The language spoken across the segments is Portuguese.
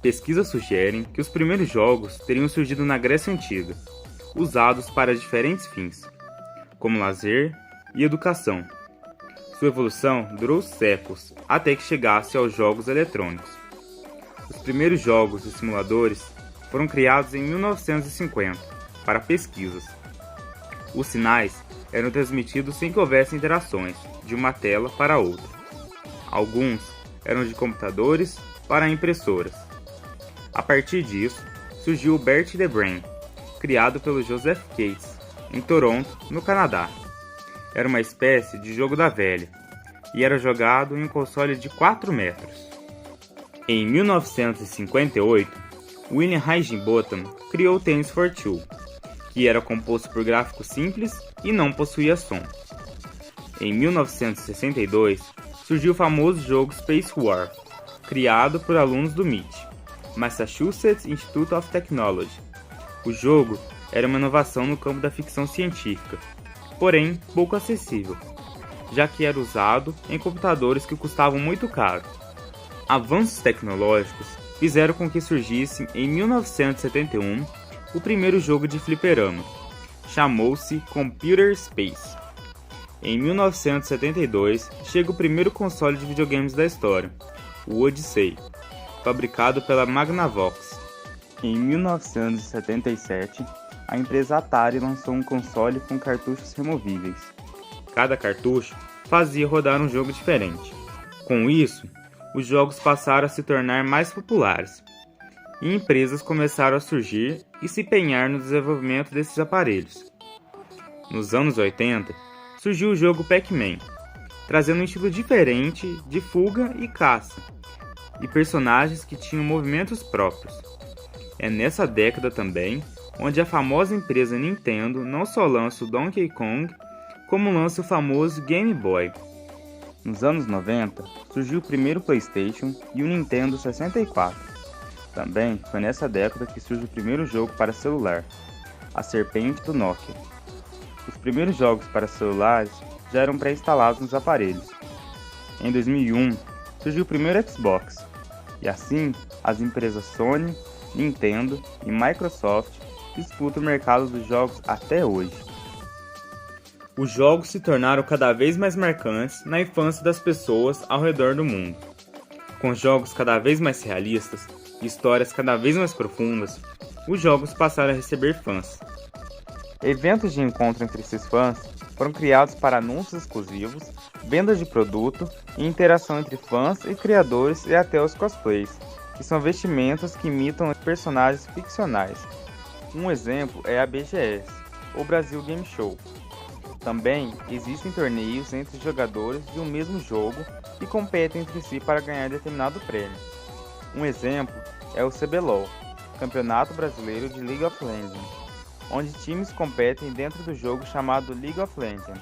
pesquisas sugerem que os primeiros jogos teriam surgido na Grécia Antiga, usados para diferentes fins, como lazer e educação. Sua evolução durou séculos até que chegasse aos jogos eletrônicos. Os primeiros jogos e simuladores foram criados em 1950 para pesquisas. Os sinais eram transmitidos sem que houvesse interações de uma tela para outra. Alguns eram de computadores para impressoras. A partir disso, surgiu o Bert the Brain, criado pelo Joseph Cates, em Toronto, no Canadá. Era uma espécie de jogo da velha, e era jogado em um console de 4 metros. Em 1958, William Higginbotham criou o Tennis for Two, que era composto por gráficos simples e não possuía som. Em 1962, surgiu o famoso jogo Space War, criado por alunos do MIT, Massachusetts Institute of Technology. O jogo era uma inovação no campo da ficção científica, porém pouco acessível, já que era usado em computadores que custavam muito caro. Avanços tecnológicos fizeram com que surgisse em 1971 o primeiro jogo de fliperama. Chamou-se Computer Space. Em 1972 chega o primeiro console de videogames da história, o Odyssey, fabricado pela Magnavox. Em 1977, a empresa Atari lançou um console com cartuchos removíveis. Cada cartucho fazia rodar um jogo diferente. Com isso, os jogos passaram a se tornar mais populares, e empresas começaram a surgir e se empenhar no desenvolvimento desses aparelhos. Nos anos 80, surgiu o jogo Pac-Man, trazendo um estilo diferente de fuga e caça, e personagens que tinham movimentos próprios. É nessa década também onde a famosa empresa Nintendo não só lança o Donkey Kong, como lança o famoso Game Boy. Nos anos 90, surgiu o primeiro PlayStation e o Nintendo 64. Também foi nessa década que surge o primeiro jogo para celular, a Serpente do Nokia. Os primeiros jogos para celulares já eram pré-instalados nos aparelhos. Em 2001, surgiu o primeiro Xbox, e assim as empresas Sony, Nintendo e Microsoft disputam o mercado dos jogos até hoje. Os jogos se tornaram cada vez mais marcantes na infância das pessoas ao redor do mundo. Com jogos cada vez mais realistas e histórias cada vez mais profundas, os jogos passaram a receber fãs. Eventos de encontro entre esses fãs foram criados para anúncios exclusivos, vendas de produto e interação entre fãs e criadores e até os cosplays, que são vestimentas que imitam personagens ficcionais. Um exemplo é a BGS, ou Brasil Game Show. Também existem torneios entre jogadores de um mesmo jogo que competem entre si para ganhar determinado prêmio. Um exemplo é o CBLOL, Campeonato Brasileiro de League of Legends, onde times competem dentro do jogo chamado League of Legends.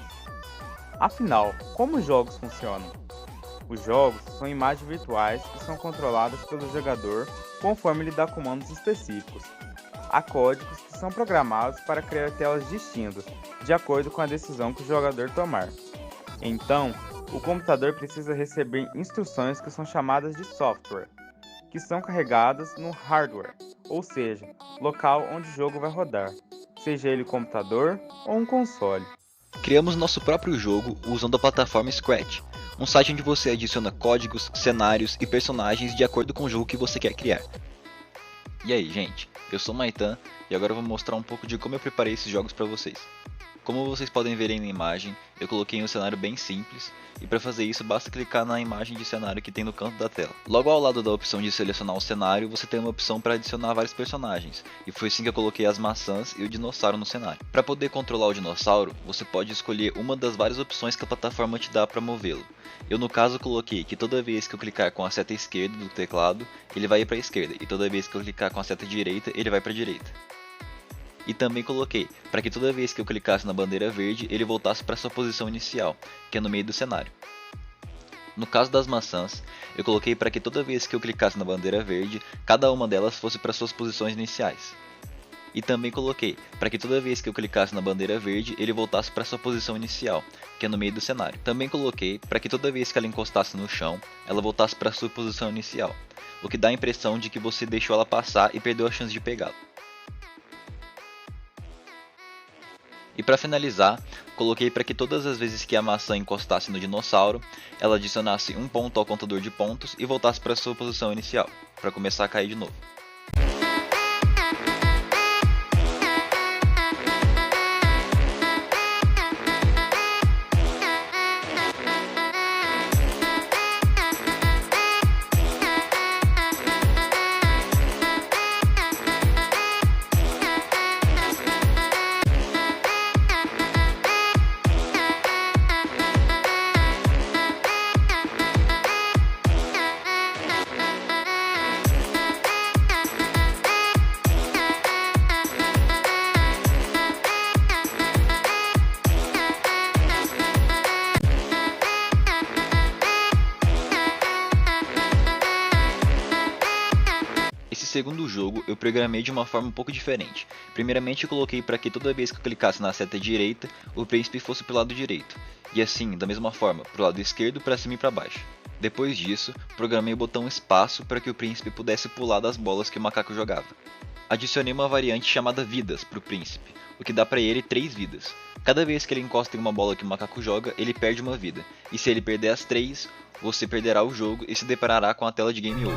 Afinal, como os jogos funcionam? Os jogos são imagens virtuais que são controladas pelo jogador conforme ele dá comandos específicos. Há códigos que são programados para criar telas distintas, de acordo com a decisão que o jogador tomar. Então, o computador precisa receber instruções que são chamadas de software, que são carregadas no hardware, ou seja, local onde o jogo vai rodar, seja ele computador ou um console. Criamos nosso próprio jogo usando a plataforma Scratch, um site onde você adiciona códigos, cenários e personagens de acordo com o jogo que você quer criar. E aí, gente, eu sou Maitan e agora eu vou mostrar um pouco de como eu preparei esses jogos para vocês. Como vocês podem ver aí na imagem, eu coloquei um cenário bem simples, e para fazer isso basta clicar na imagem de cenário que tem no canto da tela. Logo ao lado da opção de selecionar o cenário, você tem uma opção para adicionar vários personagens, e foi assim que eu coloquei as maçãs e o dinossauro no cenário. Para poder controlar o dinossauro, você pode escolher uma das várias opções que a plataforma te dá para movê-lo. Eu no caso coloquei que toda vez que eu clicar com a seta esquerda do teclado, ele vai para a esquerda, e toda vez que eu clicar com a seta direita, ele vai para a direita. E também coloquei para que toda vez que eu clicasse na bandeira verde, ele voltasse para sua posição inicial, que é no meio do cenário. No caso das maçãs, eu coloquei para que toda vez que eu clicasse na bandeira verde, cada uma delas fosse para suas posições iniciais. E também coloquei para que toda vez que eu clicasse na bandeira verde, ele voltasse para sua posição inicial, que é no meio do cenário. Também coloquei para que toda vez que ela encostasse no chão, ela voltasse para sua posição inicial, o que dá a impressão de que você deixou ela passar e perdeu a chance de pegá-la. E para finalizar, coloquei para que todas as vezes que a maçã encostasse no dinossauro, ela adicionasse um ponto ao contador de pontos e voltasse para sua posição inicial, para começar a cair de novo. Esse segundo jogo eu programei de uma forma um pouco diferente. Primeiramente eu coloquei para que toda vez que eu clicasse na seta direita, o príncipe fosse para o lado direito, e assim, da mesma forma, para o lado esquerdo, para cima e para baixo. Depois disso, programei o botão espaço para que o príncipe pudesse pular das bolas que o macaco jogava. Adicionei uma variante chamada vidas para o príncipe, o que dá para ele 3 vidas. Cada vez que ele encosta em uma bola que o macaco joga, ele perde uma vida, e se ele perder as 3, você perderá o jogo e se deparará com a tela de Game Over.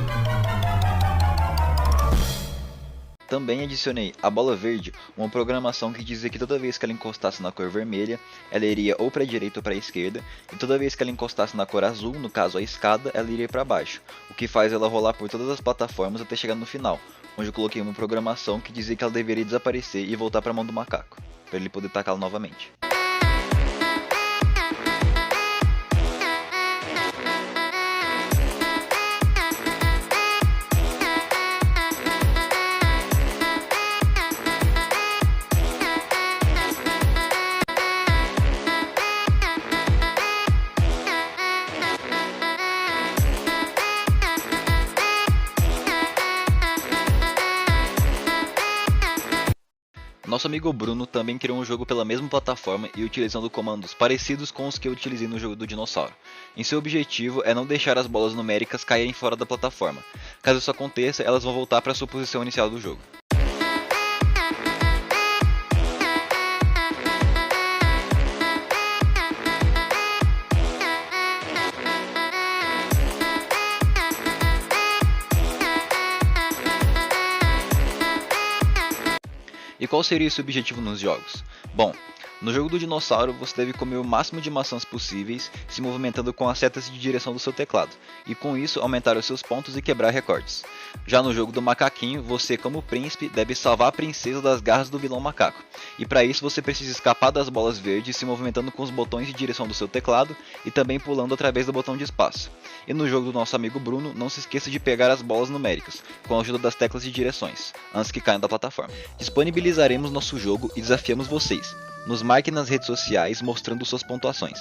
Também adicionei a bola verde, uma programação que dizia que toda vez que ela encostasse na cor vermelha, ela iria ou para a direita ou para a esquerda, e toda vez que ela encostasse na cor azul, no caso a escada, ela iria para baixo, o que faz ela rolar por todas as plataformas até chegar no final, onde eu coloquei uma programação que dizia que ela deveria desaparecer e voltar para a mão do macaco, para ele poder tacá-la novamente. Nosso amigo Bruno também criou um jogo pela mesma plataforma e utilizando comandos parecidos com os que eu utilizei no jogo do dinossauro. Em seu objetivo é não deixar as bolas numéricas caírem fora da plataforma. Caso isso aconteça, elas vão voltar para sua posição inicial do jogo. E qual seria esse objetivo nos jogos? Bom, no jogo do dinossauro você deve comer o máximo de maçãs possíveis, se movimentando com as setas de direção do seu teclado, e com isso aumentar os seus pontos e quebrar recordes. Já no jogo do macaquinho, você como príncipe deve salvar a princesa das garras do vilão macaco, e para isso você precisa escapar das bolas verdes se movimentando com os botões de direção do seu teclado e também pulando através do botão de espaço. E no jogo do nosso amigo Bruno, não se esqueça de pegar as bolas numéricas, com a ajuda das teclas de direções, antes que caiam da plataforma. Disponibilizaremos nosso jogo e desafiamos vocês. Nos marque nas redes sociais mostrando suas pontuações.